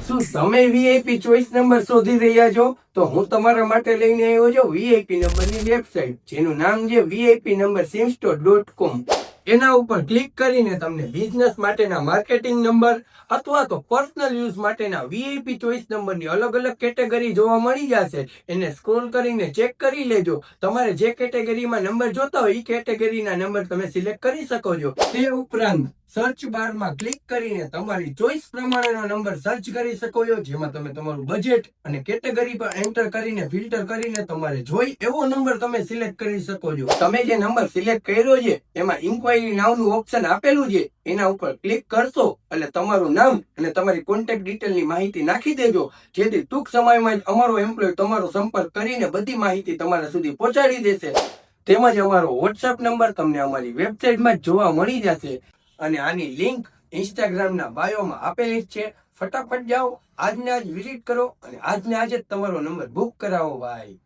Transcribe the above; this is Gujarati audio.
શું તમે વીઆઈપી ચોઈસ નંબર શોધી રહ્યા છો? તો હું તમારા માટે લઈને આવ્યો છું વીઆઈપી નંબરની વેબસાઇટ, જેનું નામ છે વીઆઈપી નંબર simstore.com. એના ઉપર ક્લિક કરીને તમને બિઝનેસ માટેના માર્કેટિંગ નંબર અથવા તો પર્સનલ યુઝ માટેના વીઆઈપી ચોઈસ નંબરની અલગ અલગ કેટેગરી જોવા મળી જશે. એને સ્ક્રોલ કરીને ચેક કરી લેજો. તમારે જે કેટેગરીમાં નંબર જોતા હોય એ કેટેગરીના નંબર તમે સિલેક્ટ કરી શકો છો. તે ઉપરાંત સર્ચ બારમાં ક્લિક કરીને તમારી ચોઈસ પ્રમાણેનો નંબર સર્ચ કરી શકો છો, જેમાં તમે તમારું બજેટ અને કેટેગરી પર એન્ટર કરીને ફિલ્ટર કરીને તમારે જોઈ એવો નંબર તમે સિલેક્ટ કરી શકો છો. તમે જે નંબર સિલેક્ટ કર્યો છે એમાં ઇન્ક્વાયરી નામનું ઓપ્શન આપેલું છે, એના ઉપર ક્લિક કરશો એટલે તમારું નામ અને તમારી કોન્ટેક્ટ ડિટેલની માહિતી નાખી દેજો, જેથી ટૂંક સમયમાં જ અમારો એમ્પ્લોય તમારો સંપર્ક કરીને બધી માહિતી તમારા સુધી પહોંચાડી દેશે. તેમજ અમારો વોટ્સએપ નંબર તમને અમારી વેબસાઇટમાં જ જોવા મળી જશે અને આની લિંક ઇન્સ્ટાગ્રામના બાયોમાં આપેલી જ છે. ફટાફટ જાઓ, આજને આજ વિઝિટ કરો અને આજને આજે જ તમારો નંબર બુક કરાવો ભાઈ.